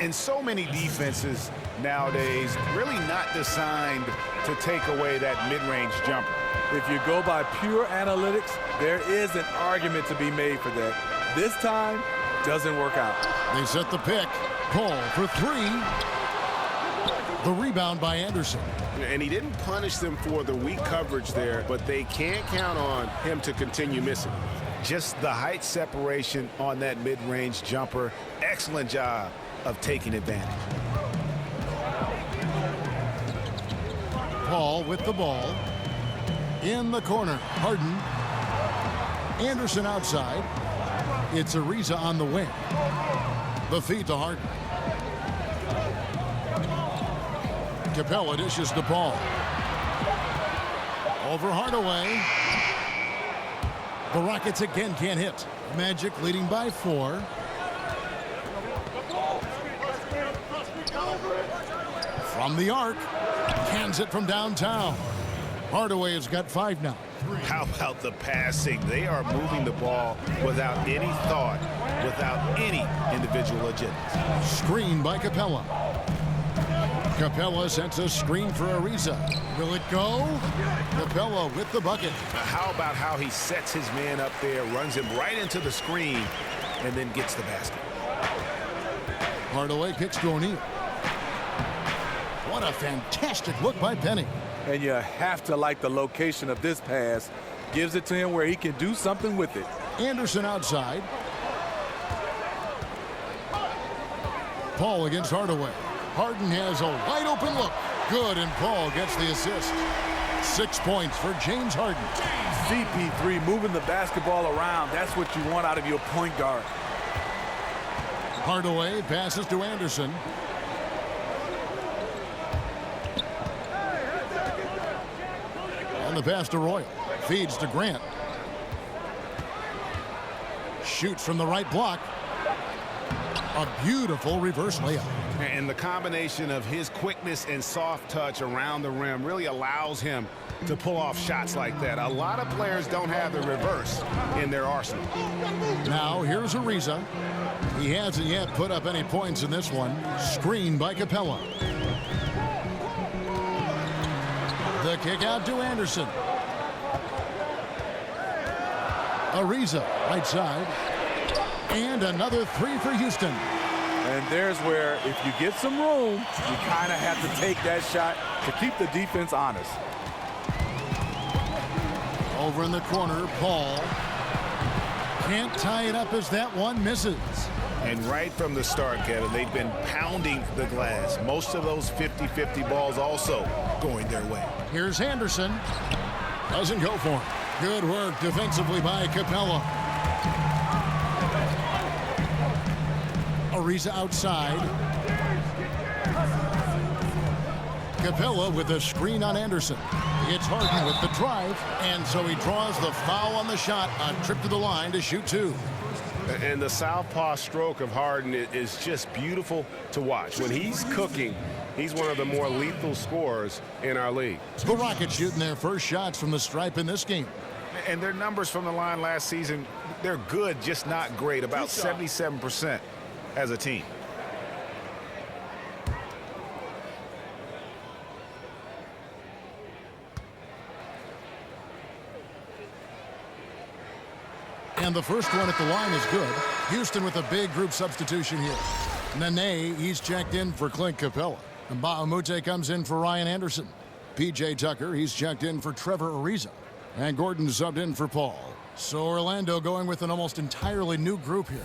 And so many defenses nowadays really not designed to take away that mid-range jumper. If you go by pure analytics, there is an argument to be made for that. This time, doesn't work out. They set the pick. Paul for three. The rebound by Anderson. And he didn't punish them for the weak coverage there, but they can't count on him to continue missing. Just the height separation on that mid-range jumper. Excellent job of taking advantage. Paul with the ball. In the corner. Harden. Anderson outside. It's Ariza on the wing. The feed to Harden. Capella dishes to Paul. Over Hardaway. The Rockets again can't hit. Magic leading by 4. From the arc. Cans it from downtown. Hardaway has got 5 now. How about the passing? They are moving the ball without any thought, without any individual agenda. Screen by Capella. Capella sends a screen for Ariza. Will it go? Capella with the bucket. How about how he sets his man up there, runs him right into the screen, and then gets the basket. Hardaway kicks to O'Neal. What a fantastic look by Penny. And you have to like the location of this pass. Gives it to him where he can do something with it. Anderson outside. Paul against Hardaway. Harden has a wide open look. Good, and Paul gets the assist. 6 points for James Harden. CP3 moving the basketball around. That's what you want out of your point guard. Hardaway passes to Anderson. And the pass to Royal. Feeds to Grant. Shoots from the right block. A beautiful reverse layup. And the combination of his quickness and soft touch around the rim really allows him to pull off shots like that. A lot of players don't have the reverse in their arsenal. Now here's Ariza. He hasn't yet put up any points in this one. Screen by Capella. The kick out to Anderson. Ariza, right side. And another 3 for Houston. And there's where, if you get some room, you kind of have to take that shot to keep the defense honest. Over in the corner, Paul. Can't tie it up as that one misses. And right from the start, Kevin, they've been pounding the glass. Most of those 50-50 balls also going their way. Here's Anderson. Doesn't go for him. Good work defensively by Capella. Ariza outside. Capella with a screen on Anderson. It's Harden with the drive, and so he draws the foul on the shot. A trip to the line to shoot 2. And the southpaw stroke of Harden is just beautiful to watch. When he's cooking, he's one of the more lethal scorers in our league. The Rockets shooting their first shots from the stripe in this game. And their numbers from the line last season, they're good, just not great. About 77% as a team. And the first one at the line is good. Houston with a big group substitution here. Nene, he's checked in for Clint Capella. And Bahamute comes in for Ryan Anderson. P.J. Tucker, he's checked in for Trevor Ariza. And Gordon subbed in for Paul. So Orlando going with an almost entirely new group here.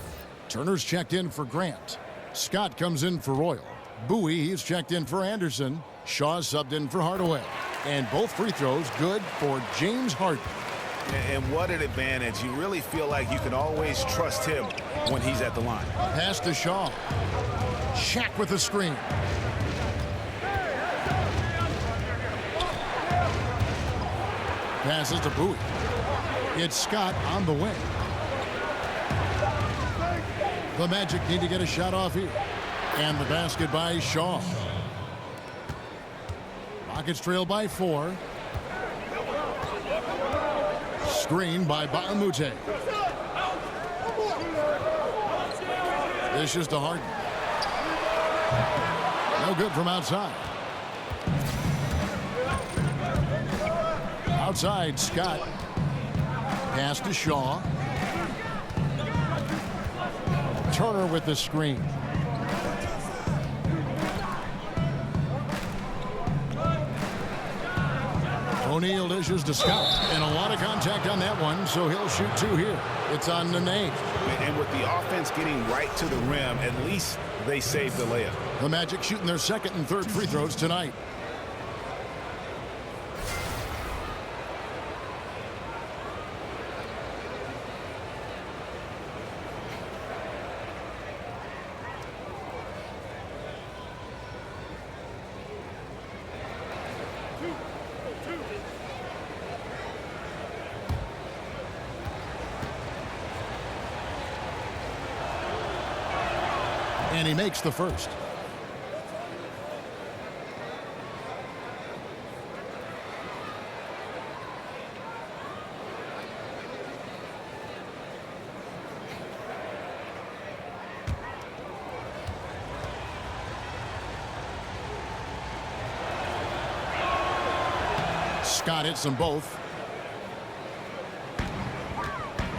Turner's checked in for Grant. Scott comes in for Royal. Bowie, he's checked in for Anderson. Shaw's subbed in for Hardaway. And both free throws good for James Harden. And what an advantage. You really feel like you can always trust him when he's at the line. Pass to Shaw. Shaq with the screen. Passes to Bowie. It's Scott on the wing. The Magic need to get a shot off here. And the basket by Shaw. Rockets trail by 4. Screen by Bahamute. This is to Harden. No good from outside. Outside, Scott. Pass to Shaw. Turner with the screen. O'Neal dishes to Scott. And a lot of contact on that one, so he'll shoot two here. It's on Nene. And with the offense getting right to the rim, at least they saved the layup. The Magic shooting their second and third free throws tonight. And he makes the first. Scott hits them both.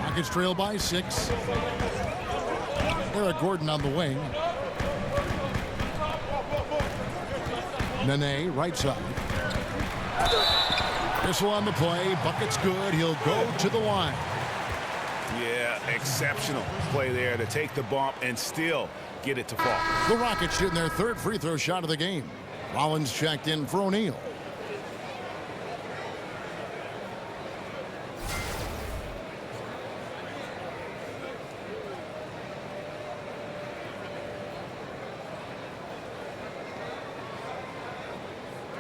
Rockets trail by 6. Eric Gordon on the wing. Nene, right side. Whistle on the play. Bucket's good. He'll go to the line. Yeah, exceptional play there to take the bump and still get it to fall. The Rockets shooting their third free throw shot of the game. Rollins checked in for O'Neal.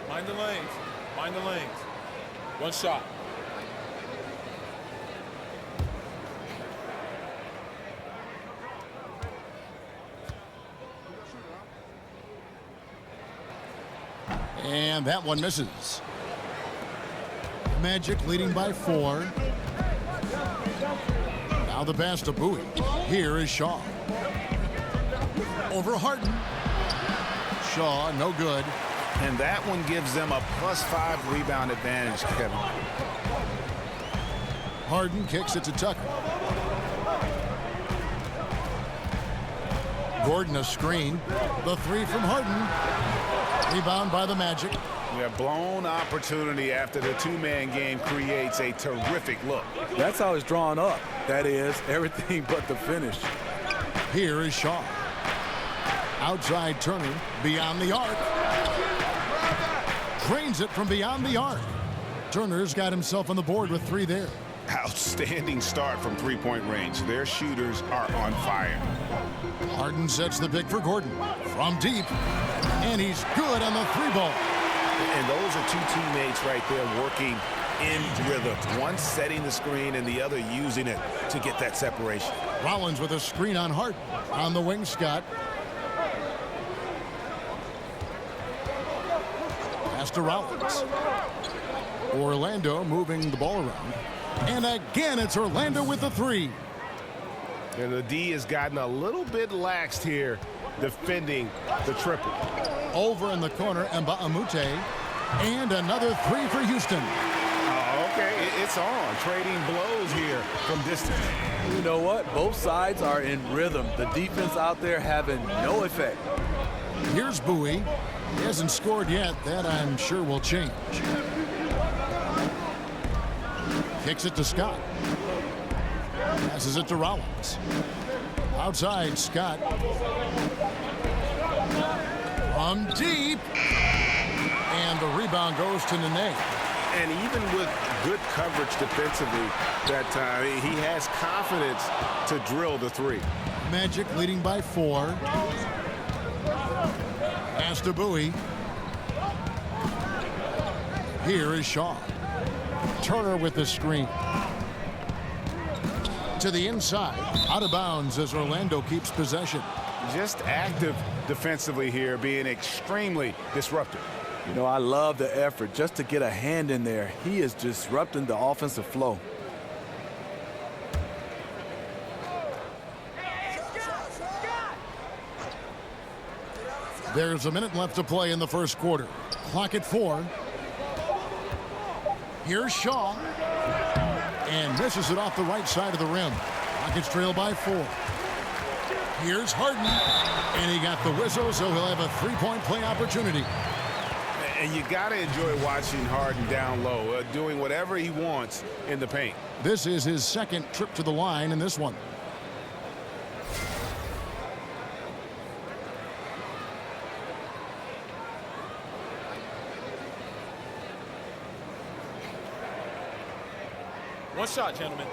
Mind the lanes. Mind the lanes. One shot. And that one misses. Magic leading by 4. Now the pass to Bowie. Here is Shaw. Over Harden. Shaw, no good. And that one gives them a +5 rebound advantage, Kevin. Harden kicks it to Tucker. Gordon a screen. The 3 from Harden. Rebound by the Magic. We have blown opportunity after the two-man game creates a terrific look. That's how it's drawn up. That is, everything but the finish. Here is Shaw. Outside Turner, beyond the arc. Drains it from beyond the arc. Turner's got himself on the board with 3 there. Outstanding start from three-point range. Their shooters are on fire. Harden sets the pick for Gordon. From deep. And he's good on the 3-ball. And those are two teammates right there working in rhythm. One setting the screen and the other using it to get that separation. Rollins with a screen on Harden. On the wing, Scott. Pass to Rollins. Orlando moving the ball around. And again, it's Orlando with the 3. And the D has gotten a little bit laxed here defending the triple. Over in the corner, Mbamute. And another 3 for Houston. Okay, it's on. Trading blows here from distance. You know what? Both sides are in rhythm. The defense out there having no effect. Here's Bowie. He hasn't scored yet. That, I'm sure, will change. Kicks it to Scott. Passes it to Rollins. Outside, Scott. From deep. And the rebound goes to Nene. And even with good coverage defensively that time, he has confidence to drill the 3. Magic leading by 4. Pass to Bowie. Here is Shaw. Turner with the screen. To the inside. Out of bounds as Orlando keeps possession. Just active defensively here, being extremely disruptive. You know, I love the effort just to get a hand in there. He is disrupting the offensive flow. There's a minute left to play in the first quarter. Clock at 4. Here's Shaw. And misses it off the right side of the rim. Rockets trail by 4. Here's Harden. And he got the whistle, so he'll have a three-point play opportunity. And you got to enjoy watching Harden down low, doing whatever he wants in the paint. This is his second trip to the line in this one. One shot, gentlemen.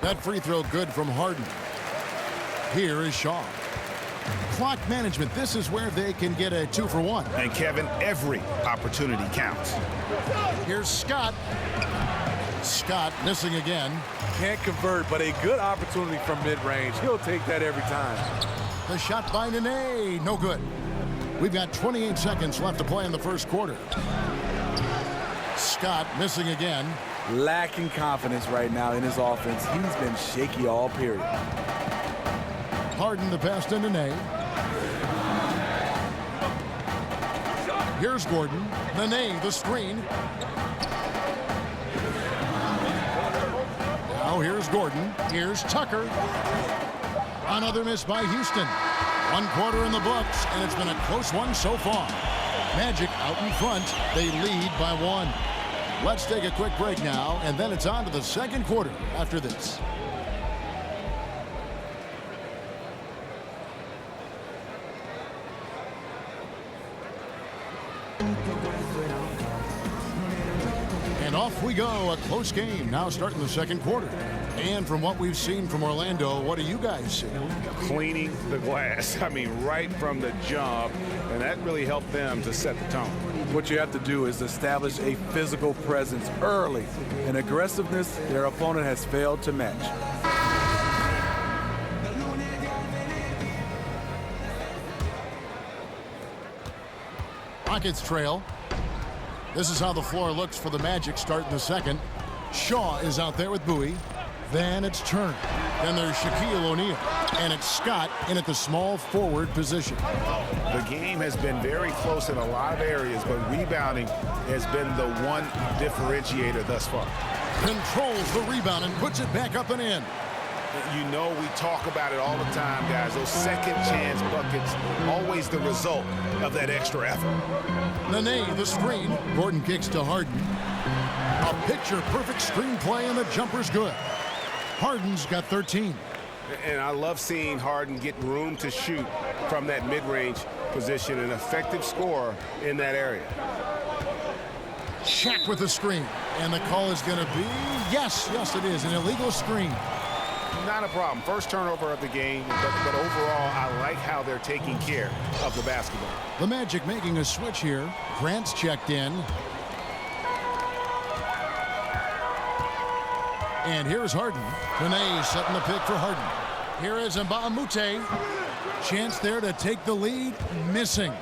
That free throw good from Harden. Here is Shaw. Clock management. This is where they can get a 2-for-1. And Kevin, every opportunity counts. Here's Scott. Scott missing again. Can't convert, but a good opportunity from mid-range. He'll take that every time. The shot by Nene. No good. We've got 28 seconds left to play in the first quarter. Scott missing again. Lacking confidence right now in his offense. He's been shaky all period. Harden the pass to Nene. Here's Gordon. Nene the screen. Now here's Gordon. Here's Tucker. Another miss by Houston. 1 quarter in the books, and it's been a close one so far. Magic out in front. They lead by 1. Let's take a quick break now, and then it's on to the second quarter after this. And off we go, a close game now starting the second quarter. And from what we've seen from Orlando, what do you guys see? Cleaning the glass. I mean, right from the jump, and that really helped them to set the tone. What you have to do is establish a physical presence early, an aggressiveness their opponent has failed to match. Rockets trail. This is how the floor looks for the Magic starting the second. Shaw is out there with Bowie. Then it's Turner. Then there's Shaquille O'Neal. And it's Scott in at the small forward position. The game has been very close in a lot of areas, but rebounding has been the one differentiator thus far. Controls the rebound and puts it back up and in. You know, we talk about it all the time, guys. Those second chance buckets, always the result of that extra effort. Nene, the screen. Gordon kicks to Harden. A picture-perfect screen play, and the jumper's good. Harden's got 13. And I love seeing Harden get room to shoot from that mid-range position, an effective scorer in that area. Shaq with the screen. And the call is going to be, yes, it is, an illegal screen. Not a problem. First turnover of the game, but overall, I like how they're taking care of the basketball. The Magic making a switch here. Grant's checked in. And here's Harden. Nene setting the pick for Harden. Here is Mbah a Moute. Chance there to take the lead. Missing.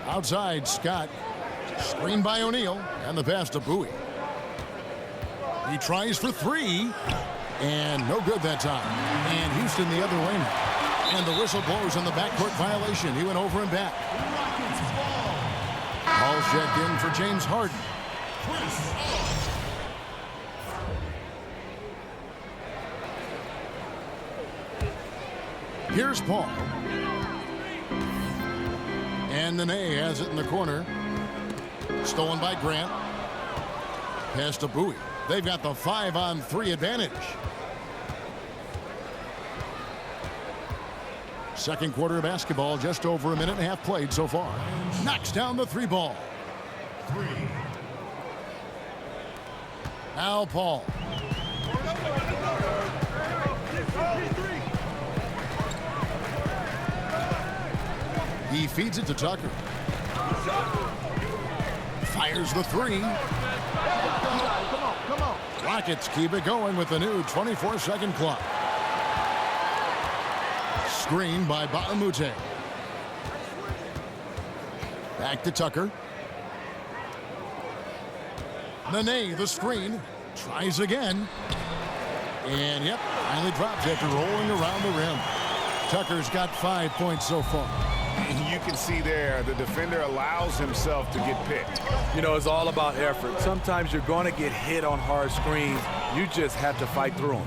Outside, Scott. Screen by O'Neal. And the pass to Bowie. He tries for 3. And no good that time. And Houston the other way now. And the whistle blows on the backcourt violation. He went over and back. Ball checked in for James Harden. Here's Paul. And Nene has it in the corner. Stolen by Grant. Pass to Bowie. They've got the 5-on-3 advantage. Second quarter of basketball, just over a minute and a half played so far. Knocks down the 3 ball. Al Paul. He feeds it to Tucker. Fires the 3. Rockets keep it going with the new 24-second clock. Screen by Mbah a Moute. Back to Tucker. Nene, the screen. Tries again. And, yep, finally drops after rolling around the rim. Tucker's got 5 points so far. You can see there the defender allows himself to get picked. You know, it's all about effort. Sometimes you're going to get hit on hard screens. You just have to fight through them.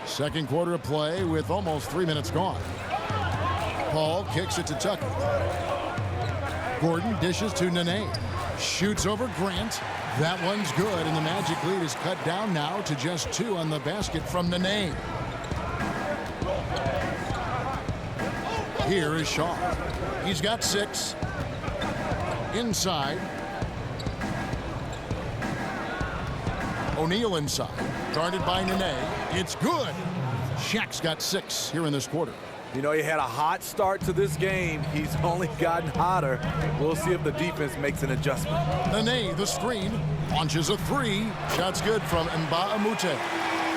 Second quarter of play with almost 3 minutes gone. Paul kicks it to Tucker. Gordon dishes to Nene. Shoots over Grant. That one's good, and the Magic lead is cut down now to just 2 on the basket from Nene. Here is Shaw. He's got 6. Inside. O'Neal inside. Guarded by Nene. It's good. Shaq's got 6 here in this quarter. You know, he had a hot start to this game. He's only gotten hotter. We'll see if the defense makes an adjustment. Nene, the screen, launches a 3. Shot's good from Mbah a Moute.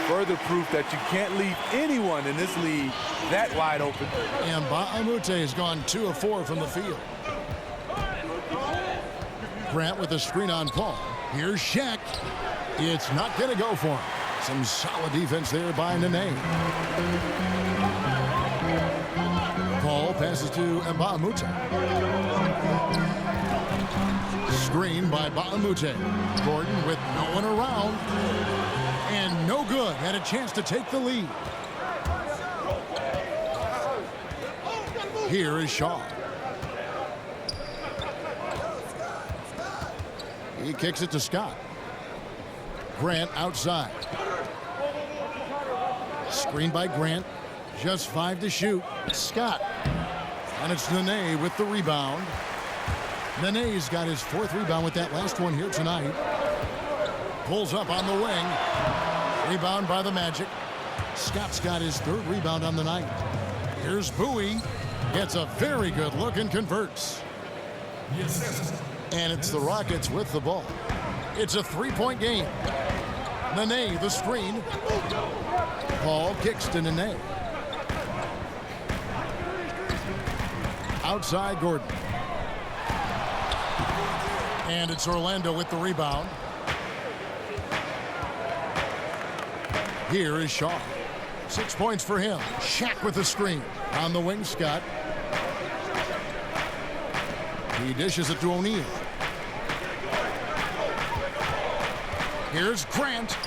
Further proof that you can't leave anyone in this league that wide open. Mbah a Moute has gone 2 of 4 from the field. Grant with a screen on Paul. Here's Shaq. It's not going to go for him. Some solid defense there by Nene. Paul passes to Mbah a Moute. Screen by Mbah a Moute. Gordon with no one around. And no good. Had a chance to take the lead. Here is Shaw. He kicks it to Scott. Grant outside. Screen by Grant. Just 5 to shoot. Scott. And it's Nene with the rebound. Nene's got his 4th rebound with that last one here tonight. Pulls up on the wing. Rebound by the Magic. Scott's got his 3rd rebound on the night. Here's Bowie. Gets a very good look and converts. And it's the Rockets with the ball. It's a 3-point game. Nene, the screen. Paul kicks to Nene. Outside Gordon. And it's Orlando with the rebound. Here is Shaw. 6 points for him. Shaq with the screen. On the wing, Scott. He dishes it to O'Neal. Here's Grant.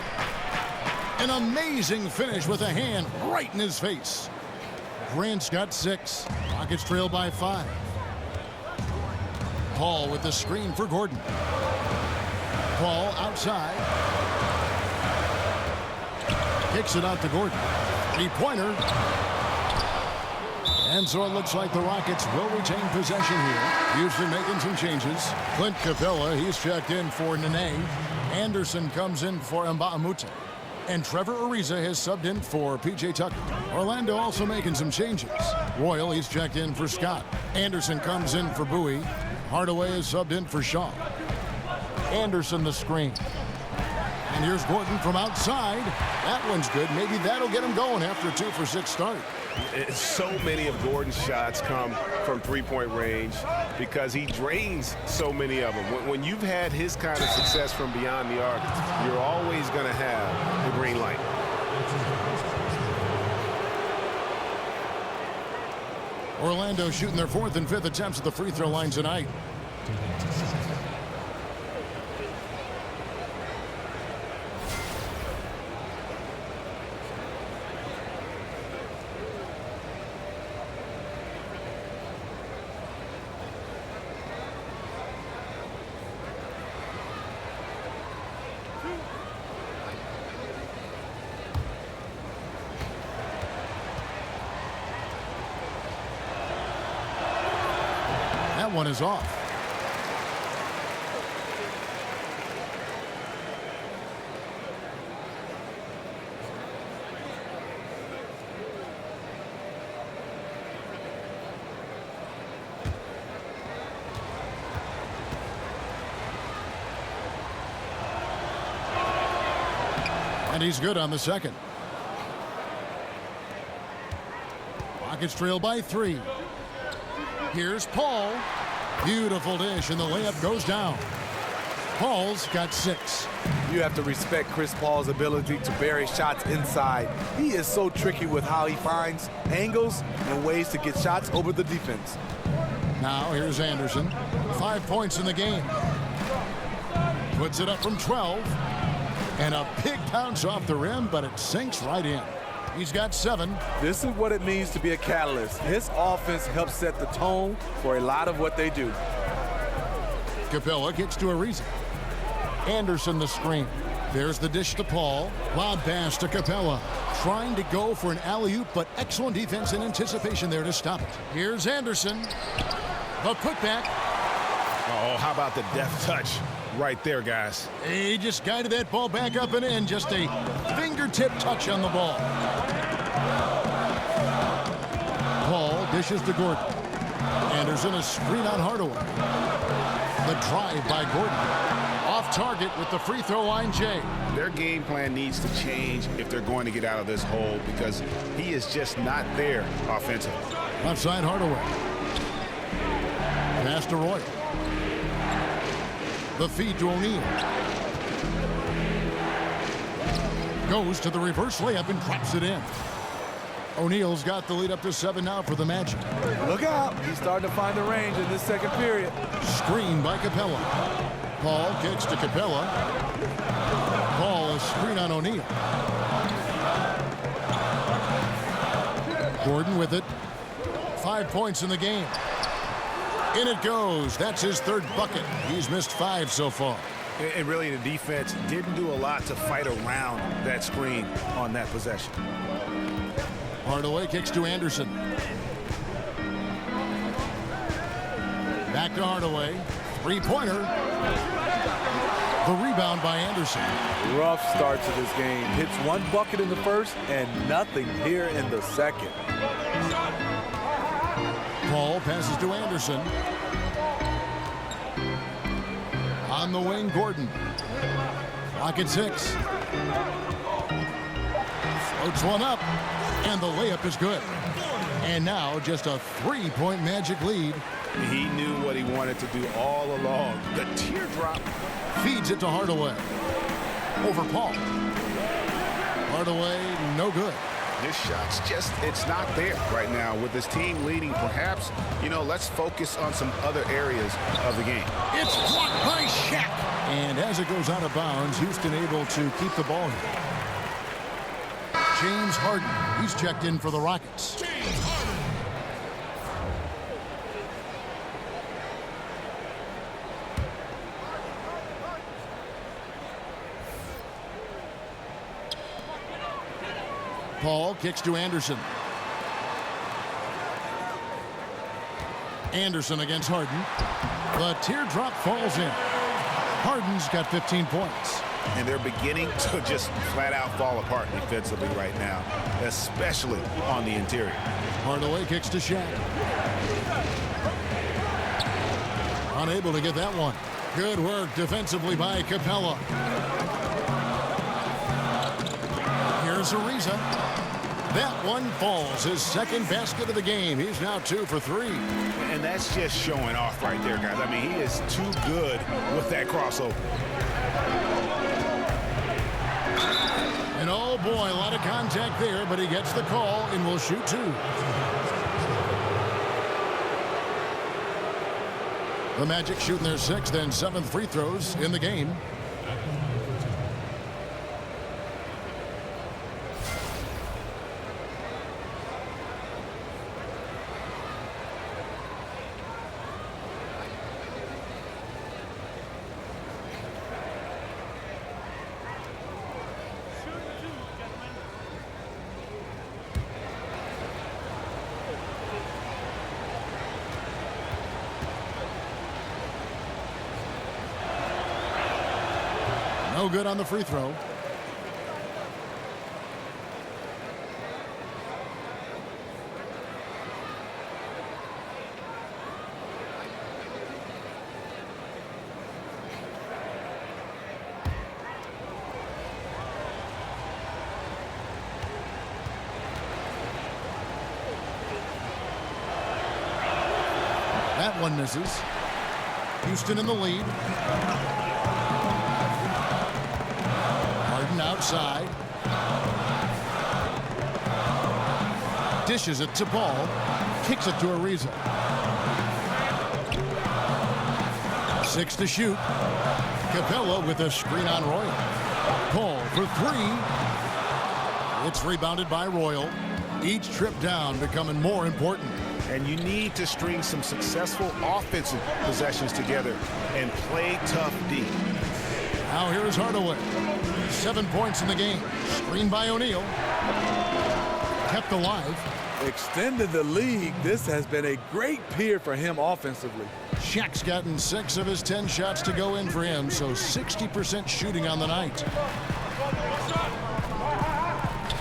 An amazing finish with a hand right in his face. Grant's got 6. Rockets trail by 5. Paul with the screen for Gordon. Paul outside. Kicks it out to Gordon. 3-pointer. And so it looks like the Rockets will retain possession here. Houston making some changes. Clint Capella, he's checked in for Nene. Anderson comes in for Mbah a Moute. And Trevor Ariza has subbed in for P.J. Tucker. Orlando also making some changes. Royal, he's checked in for Scott. Anderson comes in for Bowie. Hardaway is subbed in for Shaw. Anderson the screen. And here's Gordon from outside. That one's good. Maybe that'll get him going after a 2-for-6 start. So many of Gordon's shots come from 3-point range because he drains so many of them. When you've had his kind of success from beyond the arc, you're always going to have the green light. Orlando shooting their 4th and 5th attempts at the free throw line tonight. That one is off. And he's good on the second. Rockets trail by 3. Here's Paul. Beautiful dish, and the layup goes down. Paul's got 6. You have to respect Chris Paul's ability to bury shots inside. He is so tricky with how he finds angles and ways to get shots over the defense. Now here's Anderson. 5 points in the game. Puts it up from 12. And a big bounce off the rim, but it sinks right in. He's got 7. This is what it means to be a catalyst. His offense helps set the tone for a lot of what they do. Capella gets to Ariza. Anderson the screen. There's the dish to Paul. Lob pass to Capella. Trying to go for an alley-oop, but excellent defense and anticipation there to stop it. Here's Anderson. The putback. Oh, how about the deft touch right there, guys? He just guided that ball back up and in. Just a fingertip touch on the ball. Paul dishes to Gordon. Anderson a screen on Hardaway. The drive by Gordon. Off target with the free throw line, Jay. Their game plan needs to change if they're going to get out of this hole because he is just not there offensively. Left side, Hardaway. Pass to Roy. The feed to O'Neal. Goes to the reverse layup and drops it in. O'Neal's got the lead up to 7 now for the Magic. Look out. He's starting to find the range in this second period. Screen by Capella. Paul kicks to Capella. Paul a screen on O'Neal. Gordon with it. 5 points in the game. In it goes. That's his 3rd bucket. He's missed 5 so far. And really, the defense didn't do a lot to fight around that screen on that possession. Hardaway kicks to Anderson. Back to Hardaway. 3-pointer. The rebound by Anderson. Rough start to this game. Hits 1 bucket in the first and nothing here in the second. Paul passes to Anderson. On the wing, Gordon. Clock at 6. Floats one up, and the layup is good. And now just a 3-point Magic lead. He knew what he wanted to do all along. The teardrop. Feeds it to Hardaway. Over Paul. Hardaway, no good. This shot's just, it's not there right now. With this team leading, perhaps, let's focus on some other areas of the game. It's blocked by Shaq. And as it goes out of bounds, Houston able to keep the ball here. James Harden, he's checked in for the Rockets. Paul kicks to Anderson. Anderson against Harden. The teardrop falls in. Harden's got 15 points. And they're beginning to just flat out fall apart defensively right now, especially on the interior. Hardaway kicks to Shaq. Unable to get that one. Good work defensively by Capella. Here's Ariza. That one falls. His 2nd basket of the game. He's now 2 for 3. And that's just showing off right there, guys. I mean, he is too good with that crossover. And oh boy, a lot of contact there, but he gets the call and will shoot 2. The Magic shooting their 6th and 7th free throws in the game. No good on the free throw. That one misses. Houston in the lead. Harden outside. Dishes it to Paul. Kicks it to Ariza. 6 to shoot. Capella with a screen on Royal. Paul for 3. It's rebounded by Royal. Each trip down becoming more important. And you need to string some successful offensive possessions together and play tough D. Now here's Hardaway. 7 points in the game. Screen by O'Neal. Kept alive. Extended the lead. This has been a great period for him offensively. Shaq's gotten 6 of his 10 shots to go in for him, so 60% shooting on the night.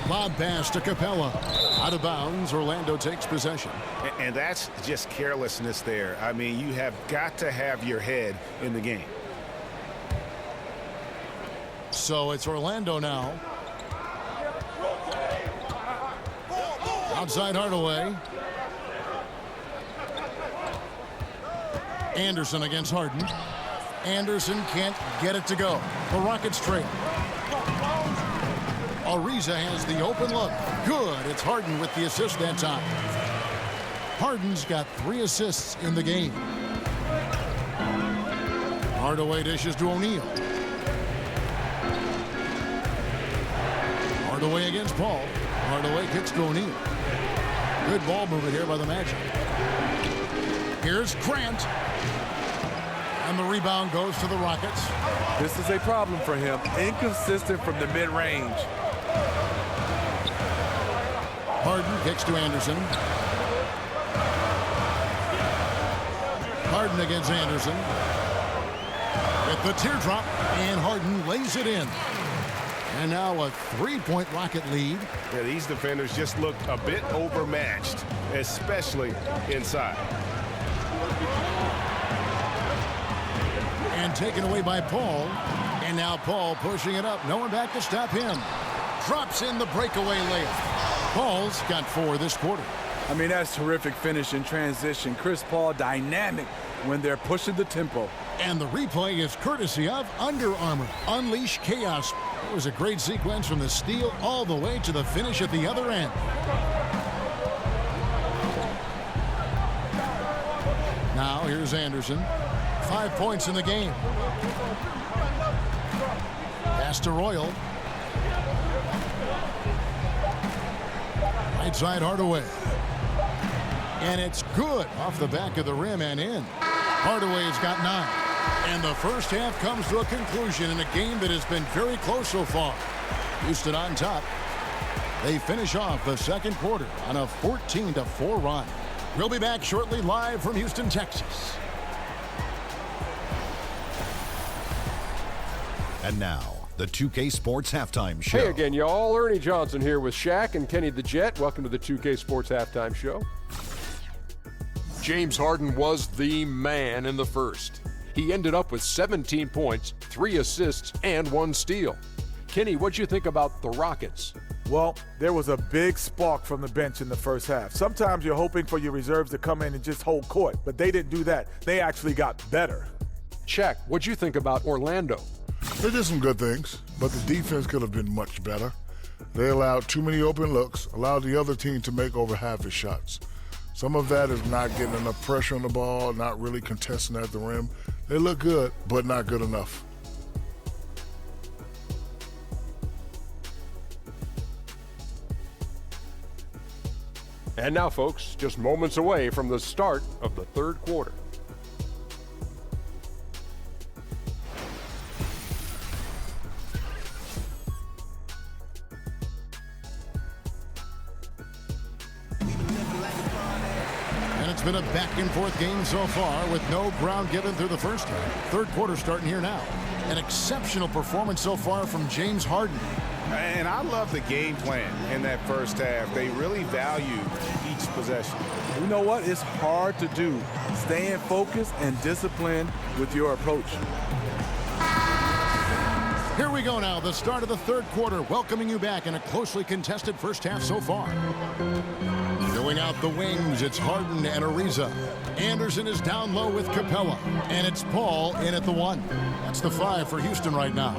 Lob pass to Capella. Out of bounds, Orlando takes possession. And that's just carelessness there. I mean, you have got to have your head in the game. So it's Orlando now. Outside Hardaway. Anderson against Harden. Anderson can't get it to go. The Rockets trail. Ariza has the open look. Good. It's Harden with the assist that time. Harden's got 3 assists in the game. Hardaway dishes to O'Neal. Hardaway against Paul. Hardaway kicks to O'Neal. Good ball movement here by the Magic. Here's Grant. And the rebound goes to the Rockets. This is a problem for him. Inconsistent from the mid-range. Harden kicks to Anderson. Harden against Anderson. With the teardrop, and Harden lays it in. And now a 3-point Rocket lead. Yeah, these defenders just looked a bit overmatched, especially inside. And taken away by Paul. And now Paul pushing it up. No one back to stop him. Drops in the breakaway layup. Paul's got 4 this quarter. I mean, that's terrific finish in transition. Chris Paul dynamic when they're pushing the tempo. And the replay is courtesy of Under Armour. Unleash chaos. It was a great sequence from the steal all the way to the finish at the other end. Now here's Anderson. 5 points in the game. Pass to Royal. Right side Hardaway. And it's good off the back of the rim and in. Hardaway's got 9. And the first half comes to a conclusion in a game that has been very close so far. Houston on top. They finish off the second quarter on a 14-4 run. We'll be back shortly live from Houston, Texas. And now, the 2K Sports Halftime Show. Hey again, y'all. Ernie Johnson here with Shaq and Kenny the Jet. Welcome to the 2K Sports Halftime Show. James Harden was the man in the first. He ended up with 17 points, 3 assists, and 1 steal. Kenny, what'd you think about the Rockets? Well, there was a big spark from the bench in the first half. Sometimes you're hoping for your reserves to come in and just hold court, but they didn't do that. They actually got better. Shaq, what'd you think about Orlando? They did some good things, but the defense could have been much better. They allowed too many open looks, allowed the other team to make over half his shots. Some of that is not getting enough pressure on the ball, not really contesting at the rim. They look good, but not good enough. And now, folks, just moments away from the start of the third quarter. It's been a back-and-forth game so far with no ground given through the first half. Third quarter starting here now. An exceptional performance so far from James Harden. And I love the game plan in that first half. They really value each possession. You know what? It's hard to do. Staying focused and disciplined with your approach. Here we go now, the start of the third quarter, welcoming you back in a closely contested first half so far. Going out the wings, it's Harden and Ariza. Anderson is down low with Capella. And it's Paul in at the 1. That's the 5 for Houston right now.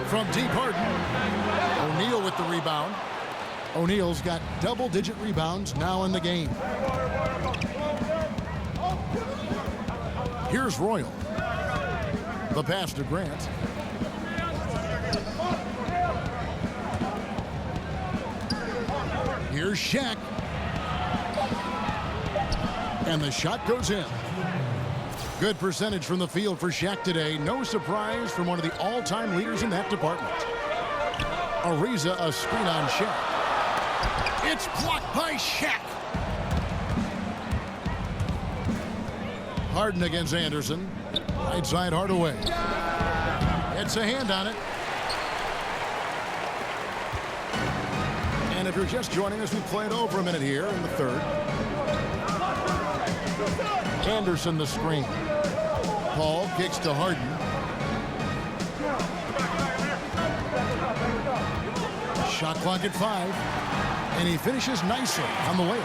From deep, Harden. O'Neal with the rebound. O'Neal's got double-digit rebounds now in the game. Here's Royal. The pass to Grant. Here's Shaq. And the shot goes in. Good percentage from the field for Shaq today. No surprise from one of the all-time leaders in that department. Ariza, a screen on Shaq. It's blocked by Shaq. Harden against Anderson. Right side Hardaway. It's a hand on it. And if you're just joining us, we played over a minute here in the third. Anderson the screen. Paul kicks to Harden. Shot clock at 5. And he finishes nicely on the way.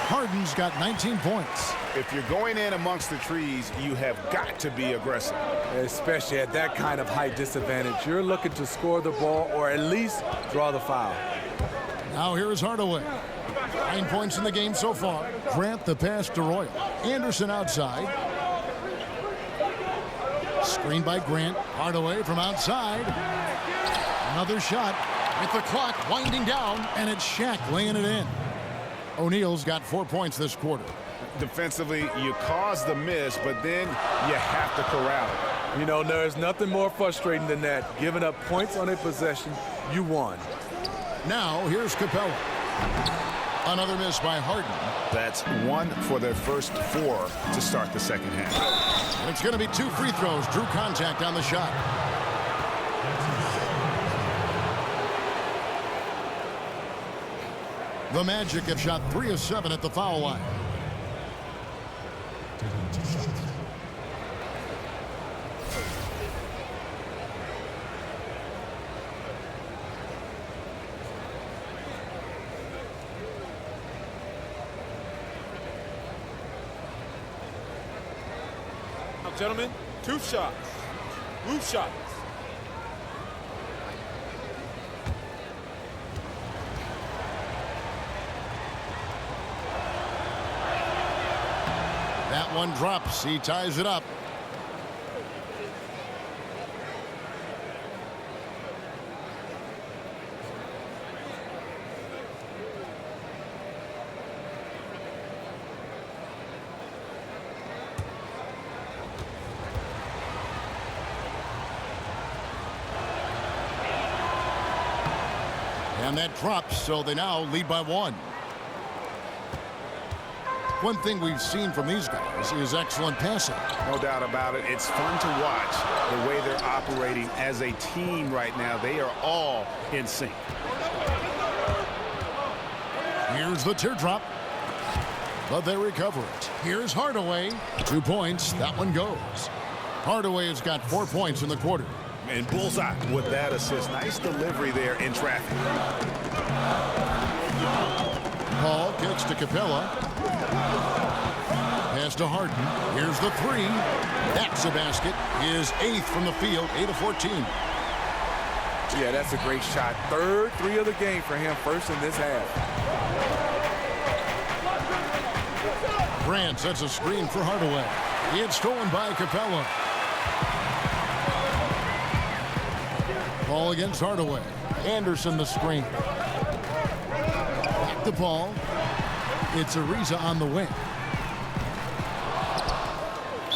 Harden's got 19 points. If you're going in amongst the trees, you have got to be aggressive. Especially at that kind of height disadvantage. You're looking to score the ball or at least draw the foul. Now here is Hardaway. 9 points in the game so far. Grant the pass to Royal. Anderson outside. Screen by Grant. Hardaway from outside. Another shot with the clock winding down, and it's Shaq laying it in. O'Neal's got 4 points this quarter. Defensively, you cause the miss, but then you have to corral it. You know, there's nothing more frustrating than that. Giving up points on a possession, you won. Now, here's Capella. Another miss by Harden. That's 1 for their first 4 to start the second half. And it's going to be 2 free throws. Drew contact on the shot. The Magic have shot 3 of 7 at the foul line. Now, gentlemen, 2 shots. Roof shots. That one drops. He ties it up. And that drops, so they now lead by 1. One thing we've seen from these guys is excellent passing. No doubt about it. It's fun to watch the way they're operating as a team right now. They are all in sync. Here's the teardrop. But they recover it. Here's Hardaway. 2 points. That one goes. Hardaway has got 4 points in the quarter. And bullseye with that assist. Nice delivery there in traffic. Paul kicks to Capella. Pass to Harden. Here's the 3. That's a basket. His 8th from the field. 8 of 14. Yeah, that's a great shot. 3rd 3 of the game for him. First in this half. Grant sets a screen for Hardaway. It's stolen by Capella. Ball against Hardaway. Anderson the screen. Back to Paul. It's Ariza on the wing.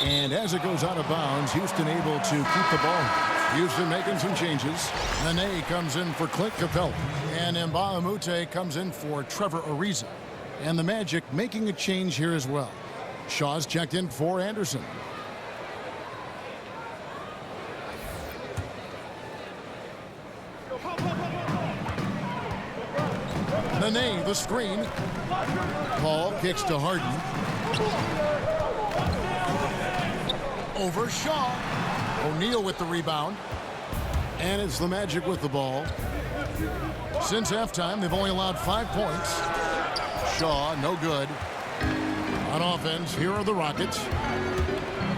And as it goes out of bounds, Houston able to keep the ball. Houston making some changes. Nene comes in for Clint Capella. And Mbah a Moute comes in for Trevor Ariza. And the Magic making a change here as well. Shaw's checked in for Anderson. Nene, the screen. Paul kicks to Harden. Over Shaw. O'Neal with the rebound. And it's the Magic with the ball. Since halftime, they've only allowed 5 points. Shaw, no good. On offense, here are the Rockets.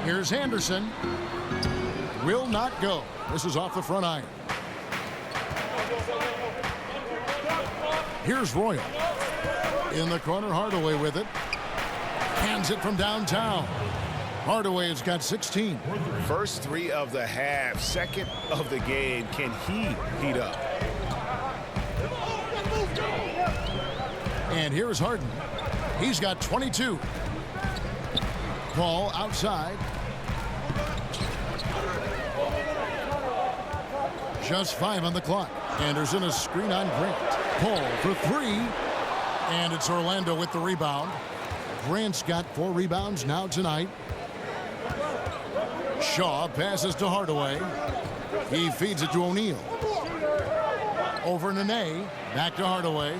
Here's Anderson. Will not go. This is off the front iron. Here's Royal. In the corner, Hardaway with it. Hands it from downtown. Hardaway has got 16. First 3 of the half, second of the game. Can he heat up? And here's Harden. He's got 22. Paul outside. Just 5 on the clock. Anderson a screen on Grant. Paul for 3. And it's Orlando with the rebound. Grant's got 4 rebounds now tonight. Shaw passes to Hardaway. He feeds it to O'Neal. Over Nene. Back to Hardaway.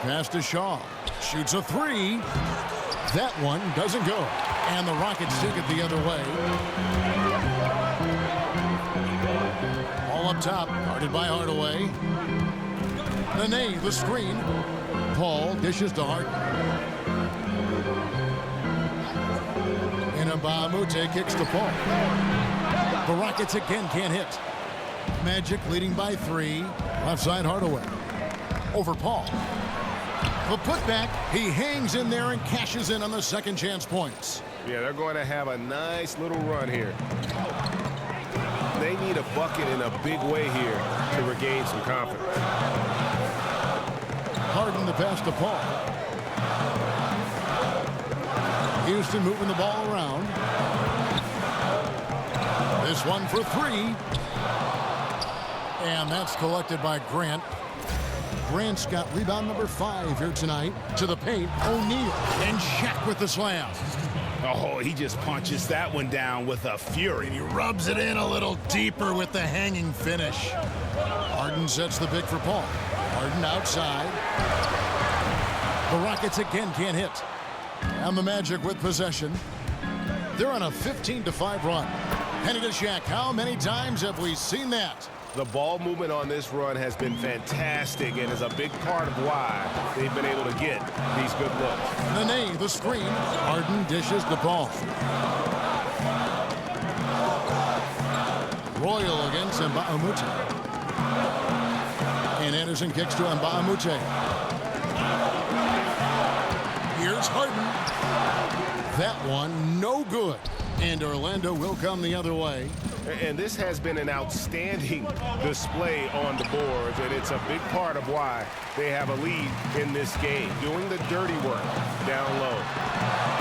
Pass to Shaw. Shoots a 3. That one doesn't go. And the Rockets take it the other way. All up top. Guarded by Hardaway. Nene, the screen. Paul dishes to Harden. Mbamute kicks to Paul. The Rockets again can't hit. Magic leading by 3. Left side Hardaway. Over Paul. The putback. He hangs in there and cashes in on the second chance points. Yeah, they're going to have a nice little run here. They need a bucket in a big way here to regain some confidence. Harden the pass to Paul. Houston moving the ball around. This one for 3. And that's collected by Grant. Grant's got rebound number 5 here tonight. To the paint, O'Neal. And Shaq with the slam. Oh, he just punches that one down with a fury. He rubs it in a little deeper with the hanging finish. Harden sets the pick for Paul. Harden outside. The Rockets again can't hit. And the Magic with possession. They're on a 15-5 run. Headed to Shaq. How many times have we seen that? The ball movement on this run has been fantastic and is a big part of why they've been able to get these good looks. Nene, the screen. Harden dishes the ball. Royal against Mbamute. And Anderson kicks to Mbamute. Here's Harden. That one, no good. And Orlando will come the other way. And this has been an outstanding display on the boards, and it's a big part of why they have a lead in this game, doing the dirty work down low.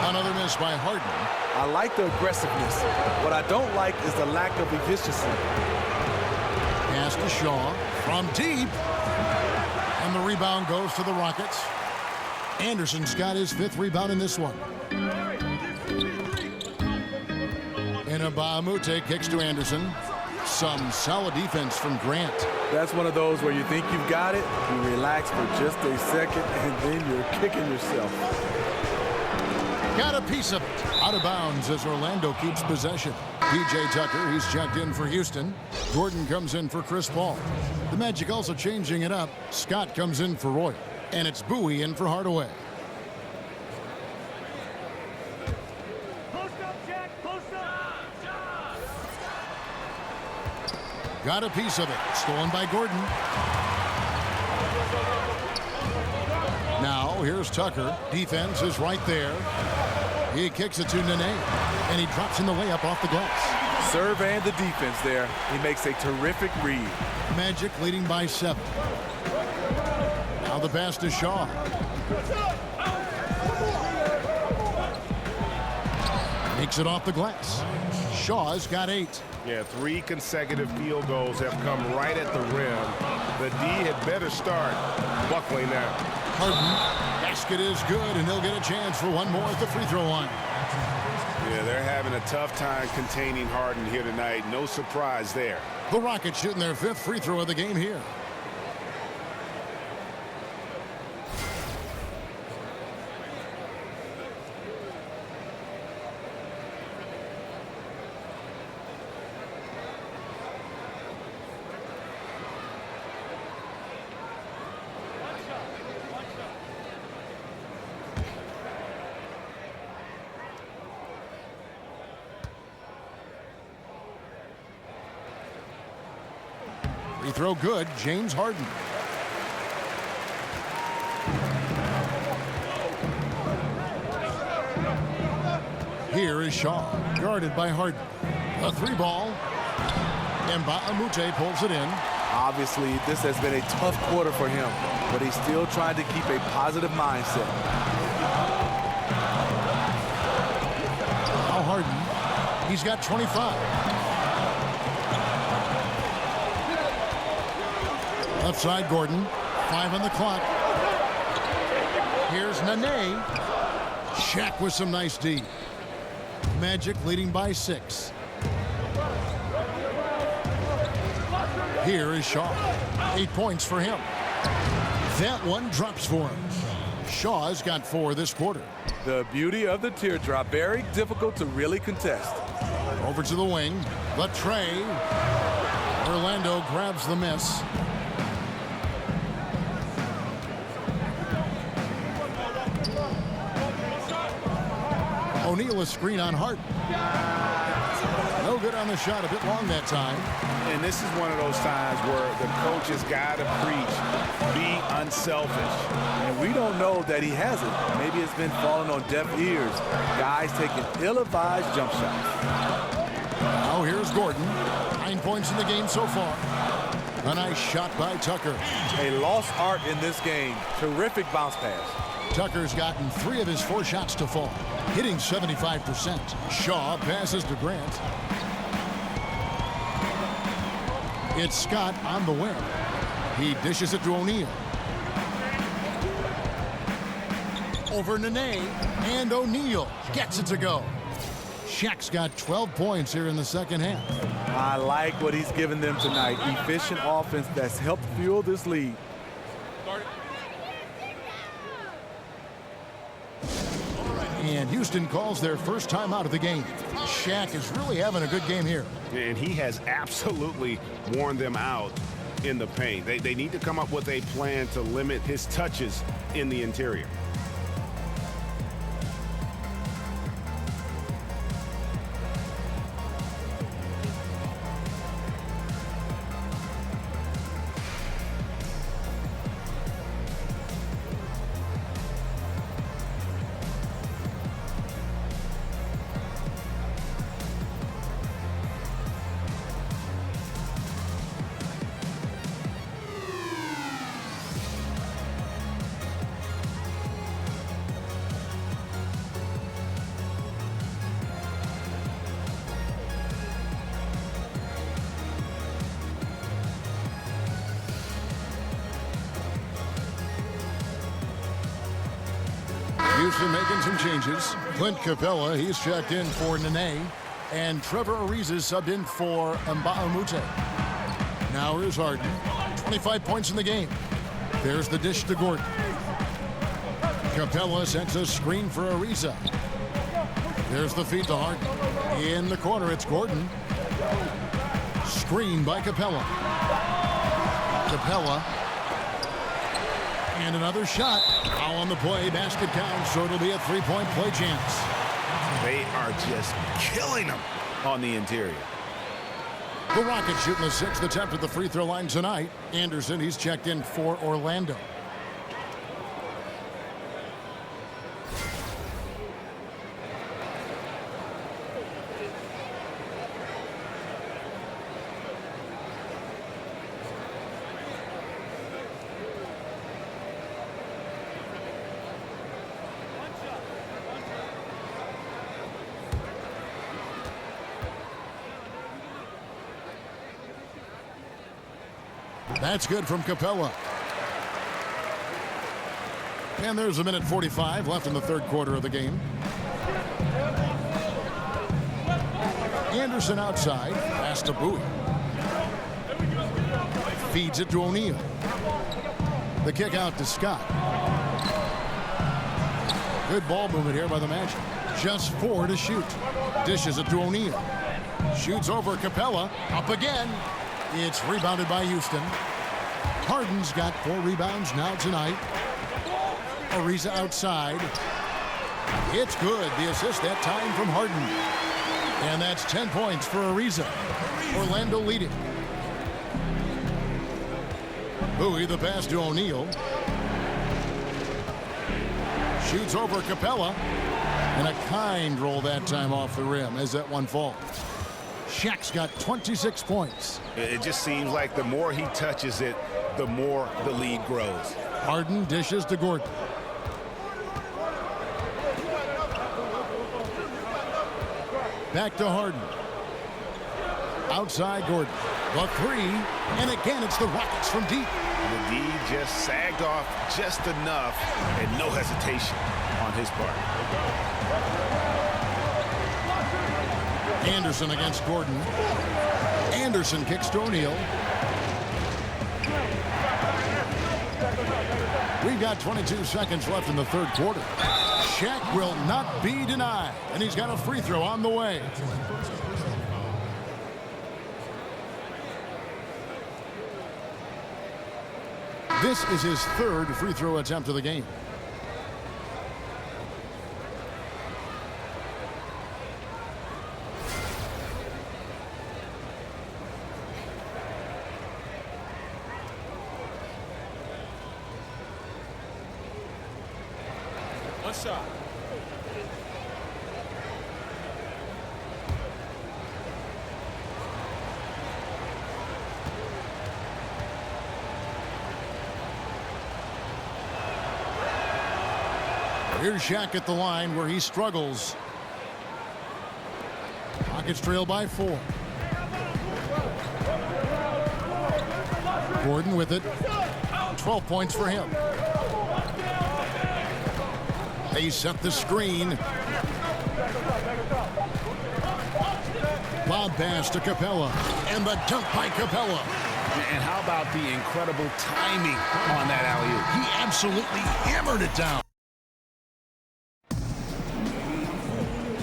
Another miss by Harden. I like the aggressiveness. What I don't like is the lack of efficiency. Pass to Shaw from deep. And the rebound goes to the Rockets. Anderson's got his 5th rebound in this one. And Mbamute kicks to Anderson. Some solid defense from Grant. That's one of those where you think you've got it, you relax for just a second, and then you're kicking yourself. Got a piece of it. Out of bounds as Orlando keeps possession. P.J. Tucker, he's checked in for Houston. Gordon comes in for Chris Paul. The Magic also changing it up. Scott comes in for Roy. And it's Bowie in for Hardaway. Got a piece of it. Stolen by Gordon. Now, here's Tucker. Defense is right there. He kicks it to Nene. And he drops in the layup off the glass. Serve and the defense there. He makes a terrific read. Magic leading by 7. Now the pass to Shaw. Makes it off the glass. Shaw's got 8. Yeah, 3 consecutive field goals have come right at the rim. The D had better start buckling now. Harden, basket is good, and he'll get a chance for one more at the free throw line. Yeah, they're having a tough time containing Harden here tonight. No surprise there. The Rockets shooting their 5th free throw of the game here. Free throw good, James Harden. Here is Shaw, guarded by Harden. A 3-ball. Mbah a Moute pulls it in. Obviously, this has been a tough quarter for him, but he's still trying to keep a positive mindset. Now Harden, he's got 25. Left side, Gordon. 5 on the clock. Here's Nene. Shaq with some nice D. Magic leading by 6. Here is Shaw. 8 points for him. That one drops for him. Shaw's got 4 this quarter. The beauty of the teardrop, very difficult to really contest. Over to the wing. The tray. Orlando grabs the miss. O'Neal a screen on Harden. No good on the shot, a bit long that time. And this is one of those times where the coach has got to preach, be unselfish. And we don't know that he hasn't. Maybe it's been falling on deaf ears. Guys taking ill-advised jump shots. Now here's Gordon. 9 points in the game so far. A nice shot by Tucker. A lost art in this game. Terrific bounce pass. Tucker's gotten 3 of his 4 shots to fall, hitting 75%. Shaw passes to Grant. It's Scott on the wing. He dishes it to O'Neal. Over Nene, and O'Neal gets it to go. Shaq's got 12 points here in the second half. I like what he's given them tonight. Efficient offense that's helped fuel this lead. And Houston calls their first time out of the game. Shaq is really having a good game here. And he has absolutely worn them out in the paint. They need to come up with a plan to limit his touches in the interior. Houston making some changes. Clint Capella, he's checked in for Nene. And Trevor Ariza subbed in for Mbah a Moute. Now here's Harden. 25 points in the game. There's the dish to Gordon. Capella sets a screen for Ariza. There's the feed to Harden. In the corner, it's Gordon. Screen by Capella. Capella. And another shot. Foul on the play. Basket count, so it'll be a 3-point play chance. They are just killing them on the interior. The Rockets shooting a 6th attempt at the free throw line tonight. Anderson, he's checked in for Orlando. That's good from Capella. And there's a minute 45 left in the third quarter of the game. Anderson outside. Pass to Bowie. Feeds it to O'Neal. The kick out to Scott. Good ball movement here by the Magic. Just 4 to shoot. Dishes it to O'Neal. Shoots over Capella. Up again. It's rebounded by Houston. Harden's got 4 rebounds now tonight. Ariza outside. It's good. The assist that time from Harden. And that's 10 points for Ariza. Orlando leading. Bowie the pass to O'Neal. Shoots over Capella. And a kind roll that time off the rim as that one falls. Shaq's got 26 points. It just seems like the more he touches it, the more the lead grows. Harden dishes to Gordon. Back to Harden. Outside Gordon. The three. And again, it's the Rockets from deep. The D just sagged off just enough and no hesitation on his part. Anderson against Gordon. Anderson kicks to O'Neal. We've got 22 seconds left in the third quarter. Shaq will not be denied, and he's got a free throw on the way. This is his third free throw attempt of the game. One shot. Here's Shaq at the line where he struggles. Rockets trail by 4. Gordon with it. 12 points for him. They set the screen. Lob pass to Capella. And the dunk by Capella. And how about the incredible timing on that alley-oop? He absolutely hammered it down.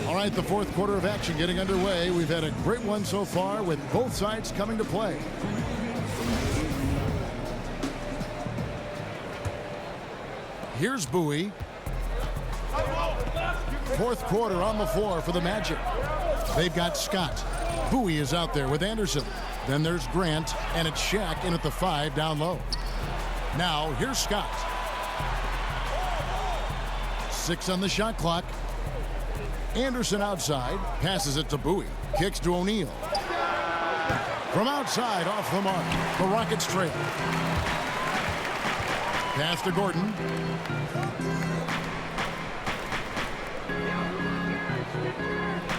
All right, the fourth quarter of action getting underway. We've had a great one so far with both sides coming to play. Here's Bowie. Fourth quarter on the floor for the Magic. They've got Scott. Bowie is out there with Anderson. Then there's Grant, and it's Shaq in at the 5 down low. Now, here's Scott. 6 on the shot clock. Anderson outside, passes it to Bowie. Kicks to O'Neal. From outside, off the mark. The Rockets trail. Pass to Gordon.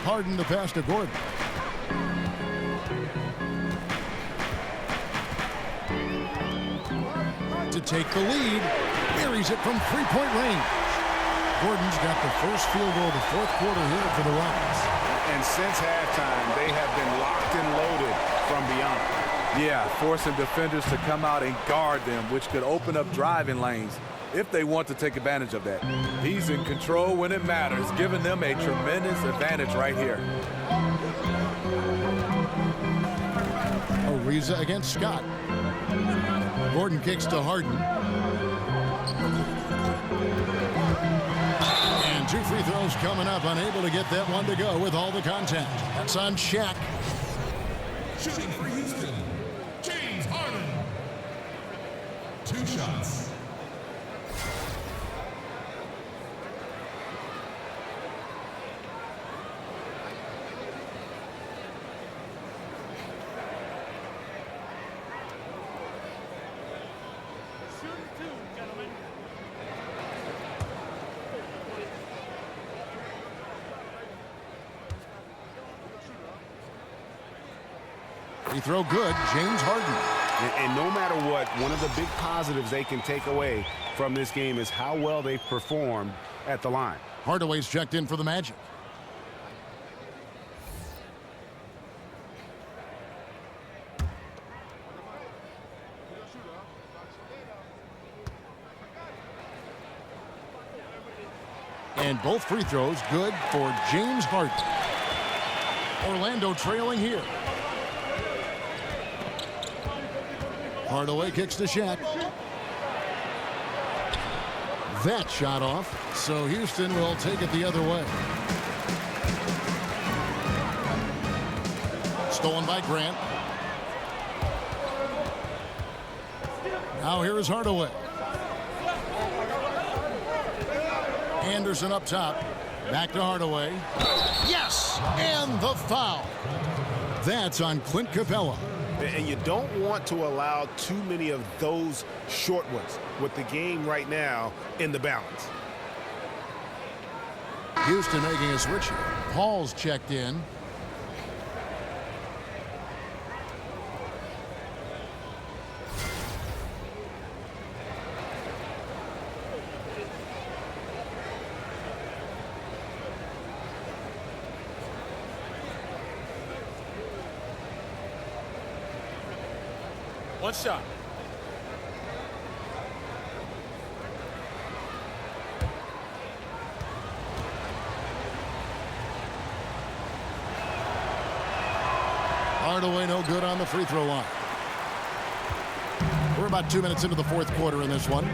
Harden the pass to Gordon. To take the lead, buries it from three-point range. Gordon's got the first field goal of the fourth quarter here for the Rockets. And since halftime, they have been locked and loaded from beyond. Yeah, forcing defenders to come out and guard them, which could open up driving lanes if they want to take advantage of that. He's in control when it matters, giving them a tremendous advantage right here. Ariza against Scott. Gordon kicks to Harden. And 2 free throws coming up, unable to get that one to go with all the contact. That's on Shaq. Shooting for Houston, James Harden. 2 shots. Free throw good, James Harden. And no matter what, one of the big positives they can take away from this game is how well they've performed at the line. Hardaway's checked in for the Magic. And both free throws good for James Harden. Orlando trailing here. Hardaway kicks to Shaq. That shot off, so Houston will take it the other way. Stolen by Grant. Now here is Hardaway. Anderson up top. Back to Hardaway. Yes! And the foul. That's on Clint Capella. And you don't want to allow too many of those short ones with the game right now in the balance. Houston making a switch here. Paul's checked in. One shot. Hardaway no good on the free throw line. We're about 2 minutes into the fourth quarter in this one.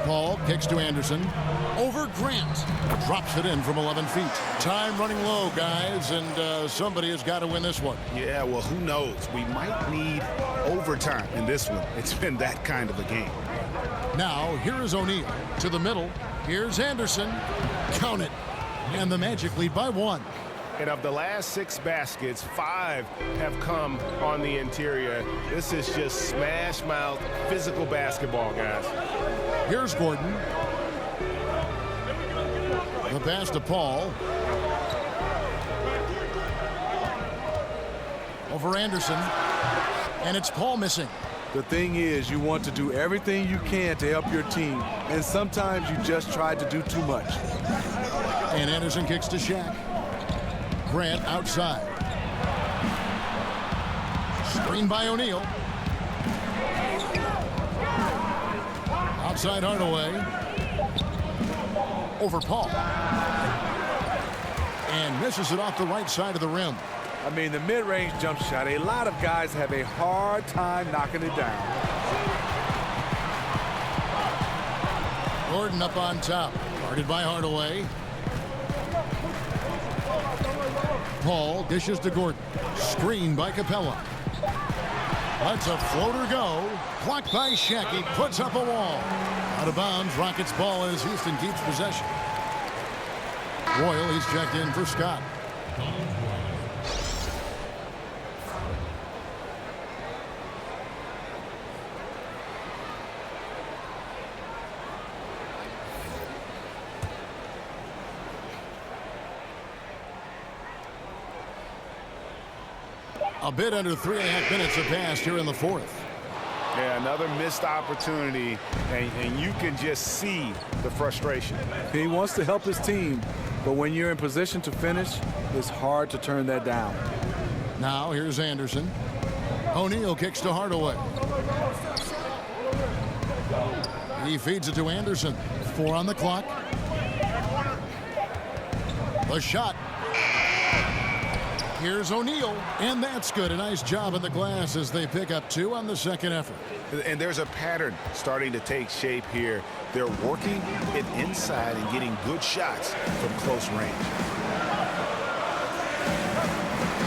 Paul kicks to Anderson. Over Grant. Drops it in from 11 feet. Time running low, guys, and somebody has got to win this one. Yeah, well, who knows? We might need overtime in this one. It's been that kind of a game. Now, here is O'Neal. To the middle. Here's Anderson. Count it. And the Magic lead by 1. And of the last 6 baskets, 5 have come on the interior. This is just smash mouth, physical basketball, guys. Here's Gordon. The pass to Paul. Over Anderson. And it's Paul missing. The thing is, you want to do everything you can to help your team, and sometimes you just try to do too much. And Anderson kicks to Shaq. Grant outside. Screen by O'Neal. Outside Hardaway. Over Paul. And misses it off the right side of the rim. I mean, the mid-range jump shot, a lot of guys have a hard time knocking it down. Gordon up on top. Guarded by Hardaway. Paul dishes to Gordon. Screen by Capella. Lets a floater go. Blocked by Shaq. He puts up a wall. Out of bounds. Rockets ball as Houston keeps possession. Royal, he's checked in for Scott. A bit under 3.5 minutes have passed here in the fourth. Yeah, another missed opportunity, and you can just see the frustration. He wants to help his team, but when you're in position to finish, it's hard to turn that down. Now here's Anderson. O'Neal kicks to Hardaway. He feeds it to Anderson. 4 on the clock. The shot. Here's O'Neal, and that's good. A nice job in the glass as they pick up 2 on the second effort. And there's a pattern starting to take shape here. They're working it inside and getting good shots from close range.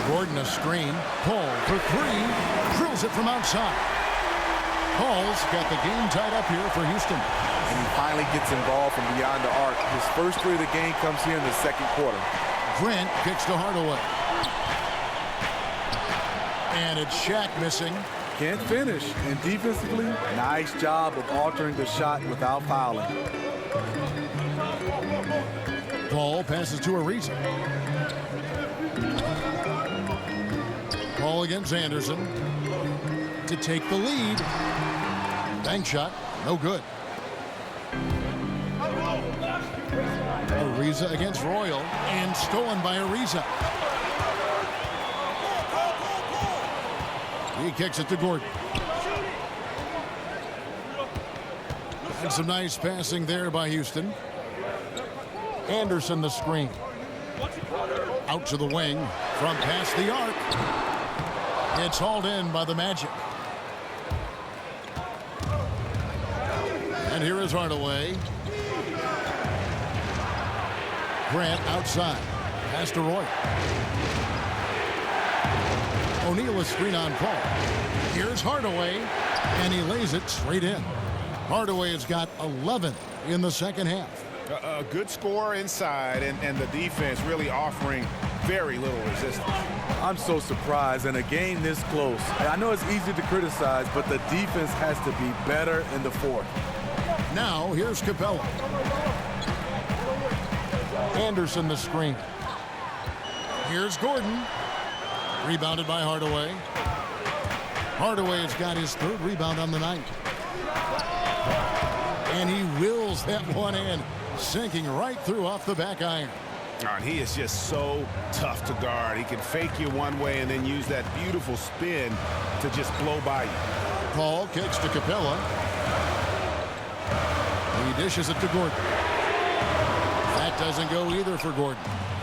Gordon a screen. Paul for 3. Drills it from outside. Paul's got the game tied up here for Houston. And he finally gets involved from beyond the arc. His first 3 of the game comes here in the second quarter. Grant kicks to Hardaway. And it's Shaq missing. Can't finish. And defensively, nice job of altering the shot without fouling. Paul passes to Ariza. Paul against Anderson to take the lead. Bank shot, no good. Ariza against Royal, and stolen by Ariza. He kicks it to Gordon. And some nice passing there by Houston. Anderson the screen. Out to the wing from past the arc. It's hauled in by the Magic. And here is Hardaway. Grant outside. Pass to Roy. O'Neal a screen on Paul. Here's Hardaway. And he lays it straight in. Hardaway has got 11 in the second half. A good score inside, and the defense really offering very little resistance. I'm so surprised in a game this close. I know it's easy to criticize, but the defense has to be better in the fourth. Now here's Capella. Anderson the screen. Here's Gordon. Rebounded by Hardaway. Hardaway has got his third rebound on the night. And he wills that one in, sinking right through off the back iron. And he is just so tough to guard. He can fake you one way and then use that beautiful spin to just blow by you. Paul kicks to Capella. He dishes it to Gordon. That doesn't go either for Gordon.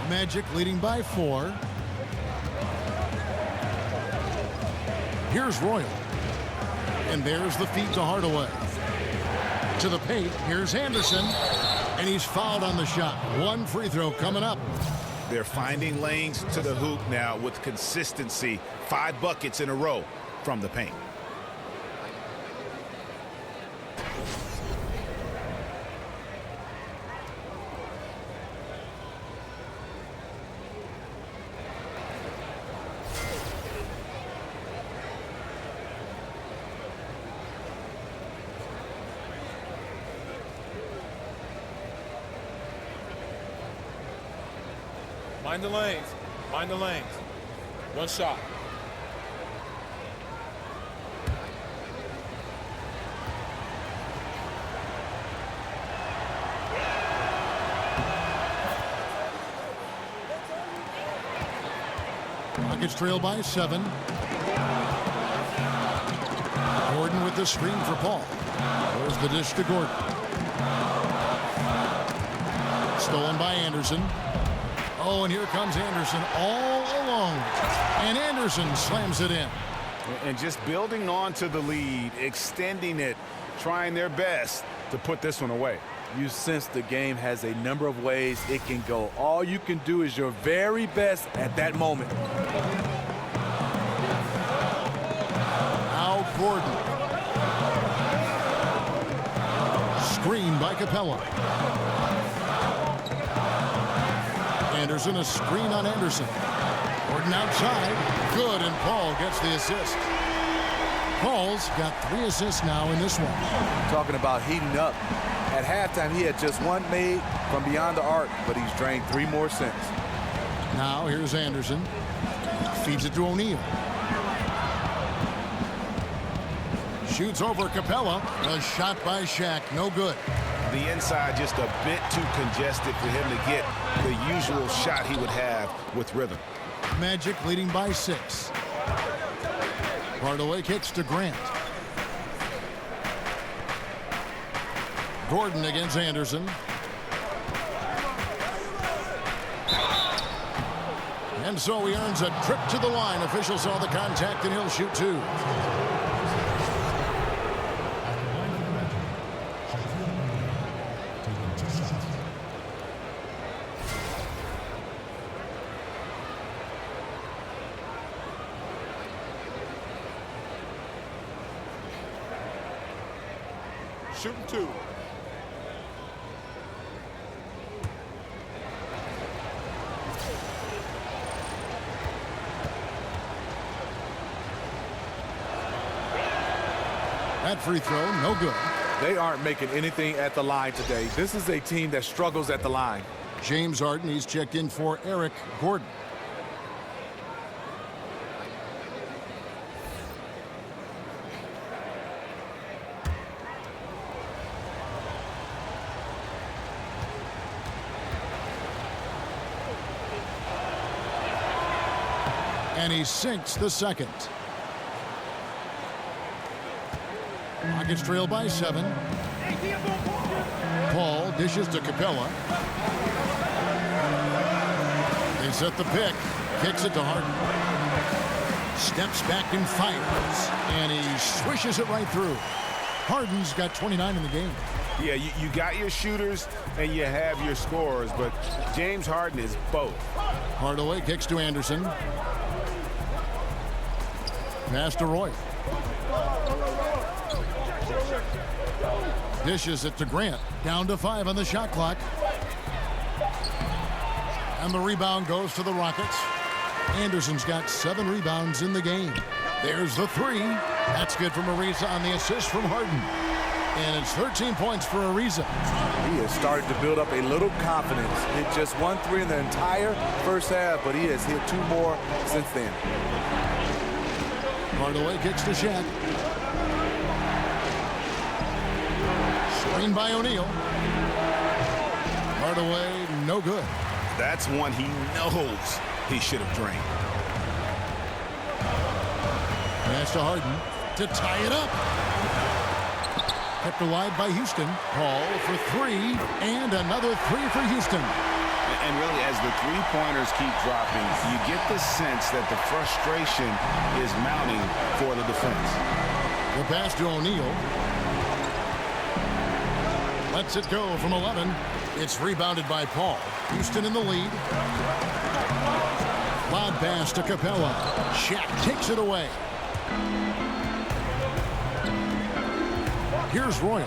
Magic leading by 4. Here's Royal. And there's the feed to Hardaway. To the paint, here's Anderson. And he's fouled on the shot. One free throw coming up. They're finding lanes to the hoop now with consistency. 5 buckets in a row from the paint. Mind the lanes. Mind the lanes. One shot. Rockets trail by 7. Gordon with the screen for Paul. There's the dish to Gordon. Stolen by Anderson. Oh, and here comes Anderson all alone. And Anderson slams it in. And just building on to the lead, extending it, trying their best to put this one away. You sense the game has a number of ways it can go. All you can do is your very best at that moment. Now Gordon. Screen by Capella. Anderson, a screen on Anderson. Gordon outside. Good, and Paul gets the assist. Paul's got 3 assists now in this one. Talking about heating up. At halftime, he had just one made from beyond the arc, but he's drained 3 more since. Now here's Anderson. Feeds it to O'Neal. Shoots over Capella. A shot by Shaq. No good. The inside just a bit too congested for him to get the usual shot he would have with rhythm. Magic leading by 6. Hardaway kicks to Grant. Gordon against Anderson. And so he earns a trip to the line. Officials saw the contact and he'll shoot 2. Shooting 2. That free throw, no good. They aren't making anything at the line today. This is a team that struggles at the line. James Harden, he's checked in for Eric Gordon. And he sinks the second. Rockets trail by 7. Paul dishes to Capella. They set the pick. Kicks it to Harden. Steps back and fires. And he swishes it right through. Harden's got 29 in the game. Yeah, you got your shooters and you have your scorers, but James Harden is both. Hardaway kicks to Anderson. Pass to Roy. Dishes it to Grant. Down to 5 on the shot clock. And the rebound goes to the Rockets. Anderson's got 7 rebounds in the game. There's the 3. That's good from Ariza on the assist from Harden. And it's 13 points for Ariza. He has started to build up a little confidence. Hit just 1 3 in the entire first half, but he has hit 2 more since then. Hardaway kicks to Shaq. Screen by O'Neal. Hardaway, no good. That's one he knows he should have drained. Pass to Harden to tie it up. Kept alive by Houston. Paul for 3, and another 3 for Houston. And really, as the three-pointers keep dropping, you get the sense that the frustration is mounting for the defense. The pass to O'Neal. Lets it go from 11. It's rebounded by Paul. Houston in the lead. Lob pass to Capella. Shaq takes it away. Here's Royal.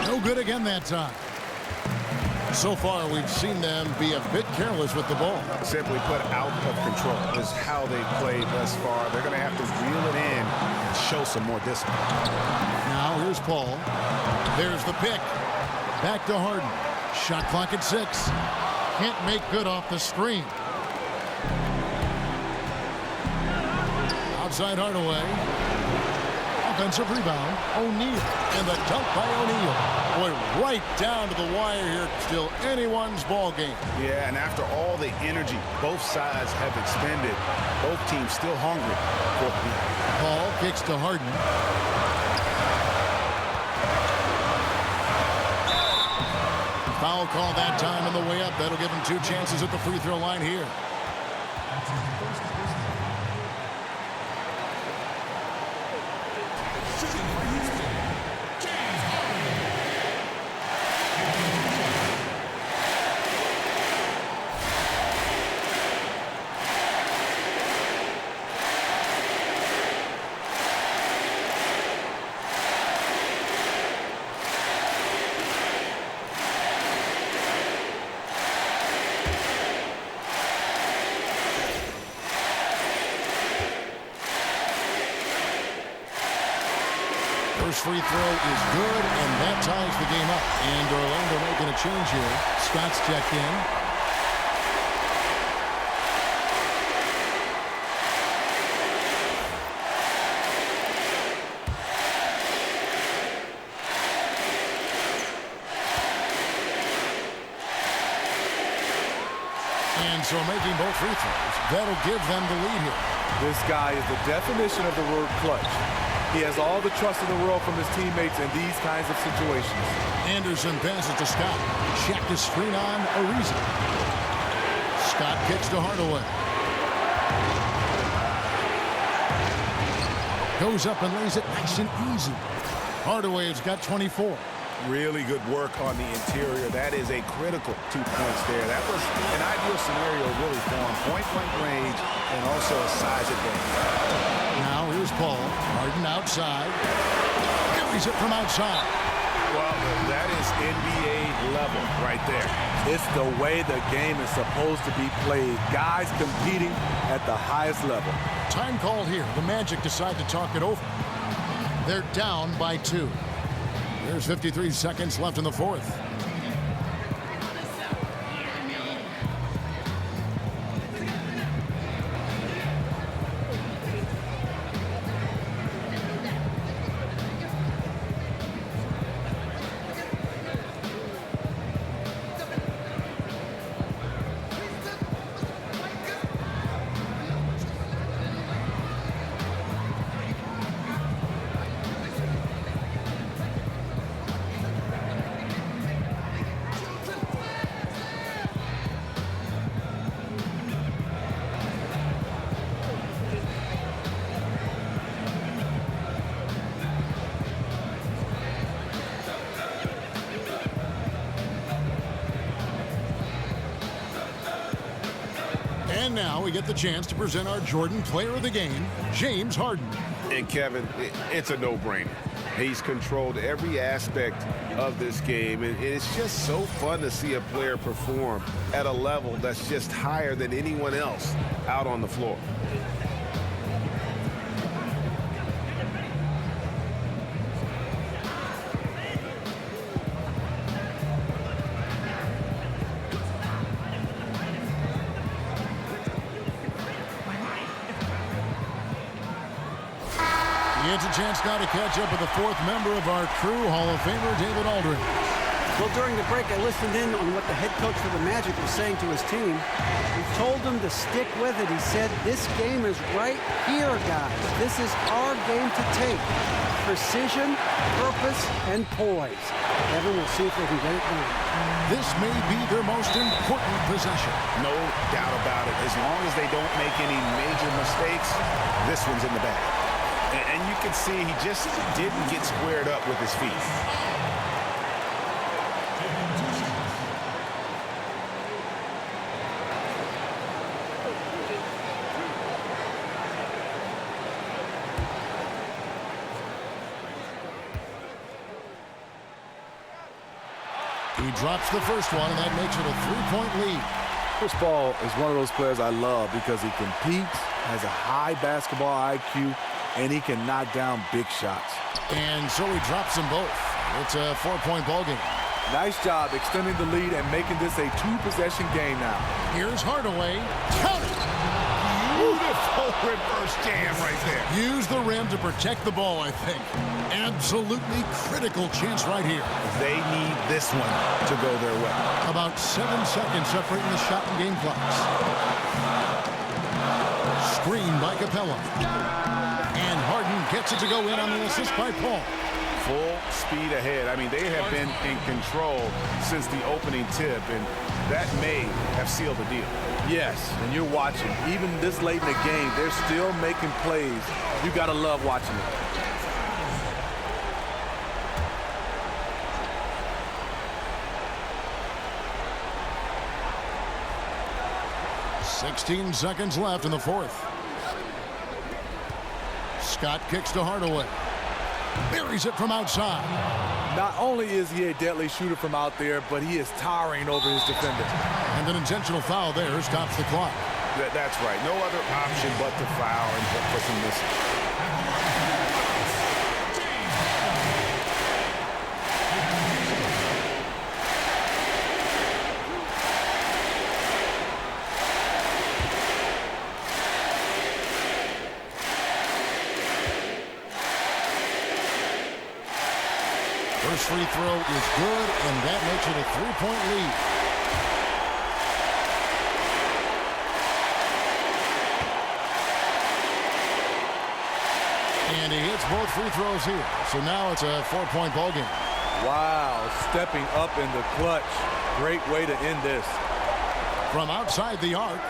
No good again that time. So far, we've seen them be a bit careless with the ball. Simply put, out of control is how they played thus far. They're going to have to reel it in and show some more discipline. Now here's Paul. There's the pick. Back to Harden. Shot clock at 6. Can't make good off the screen. Outside Hardaway. Offensive rebound. O'Neal. And the dunk by O'Neal. Boy, right down to the wire here. Still anyone's ball game. Yeah, and after all the energy both sides have expended, both teams still hungry for the lead. Paul kicks to Harden. Foul call that time on the way up. That'll give him 2 chances at the free throw line here. Shooting for Houston, James Harden. First free throw is good, and that ties the game up. And Orlando making a change here. Scott's checked in. And so making both free throws, that'll give them the lead here. This guy is the definition of the word clutch. He has all the trust in the world from his teammates in these kinds of situations. Anderson passes to Scott. Shaq to screen on Ariza. Scott kicks to Hardaway. Goes up and lays it nice and easy. Hardaway has got 24. Really good work on the interior. That is a critical 2 points there. That was an ideal scenario really for him. Point-blank range and also a size advantage. Now here's Paul. Harden outside. Carries it from outside. Well, that is NBA level right there. It's the way the game is supposed to be played. Guys competing at the highest level. Time called here. The Magic decide to talk it over. They're down by 2. There's 53 seconds left in the fourth. And now we get the chance to present our Jordan Player of the Game, James Harden. And Kevin, it's a no-brainer. He's controlled every aspect of this game, and it's just so fun to see a player perform at a level that's just higher than anyone else out on the floor. He has a chance now to catch up with the fourth member of our crew, Hall of Famer David Aldridge. Well, during the break, I listened in on what the head coach for the Magic was saying to his team. He told them to stick with it. He said, this game is right here, guys. This is our game to take. Precision, purpose, and poise. Evan, we'll see if they can get it done. This may be their most important possession. No doubt about it. As long as they don't make any major mistakes, this one's in the bag. And you can see he just didn't get squared up with his feet. He drops the first one, and that makes it a three-point lead. Chris Paul is one of those players I love because he competes, has a high basketball IQ, and he can knock down big shots. And so he drops them both. It's a four-point ball game. Nice job extending the lead and making this a two-possession game now. Here's Hardaway. Count it! Beautiful reverse jam right there. Use the rim to protect the ball, I think. Absolutely critical chance right here. They need this one to go their way. About 7 seconds separating the shot and game clocks. Screen by Capella. And Harden gets it to go in on the assist by Paul. Full speed ahead. I mean, they have been in control since the opening tip, and that may have sealed the deal. Yes, and you're watching. Even this late in the game, they're still making plays. You got to love watching it. "16 seconds left in the fourth. Scott kicks to Hardaway. Buries it from outside. Not only is he a deadly shooter from out there, but he is towering over his defender. And an intentional foul there stops the clock. That's right. No other option but to foul and hope for some misses. First free throw is good, and that makes it a three-point lead. And he hits both free throws here. So now it's a four-point ball game. Wow, stepping up in the clutch. Great way to end this. From outside the arc.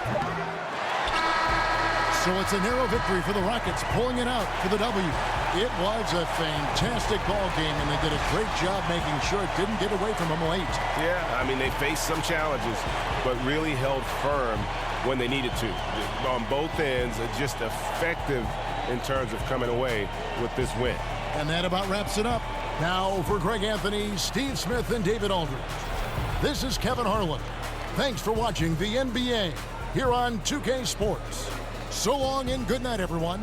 So it's a narrow victory for the Rockets, pulling it out for the W. It was a fantastic ball game, and they did a great job making sure it didn't get away from them late. Yeah, I mean, they faced some challenges, but really held firm when they needed to. On both ends, just effective in terms of coming away with this win. And that about wraps it up. Now for Greg Anthony, Steve Smith, and David Aldridge. This is Kevin Harlan. Thanks for watching the NBA here on 2K Sports. So long and good night, everyone.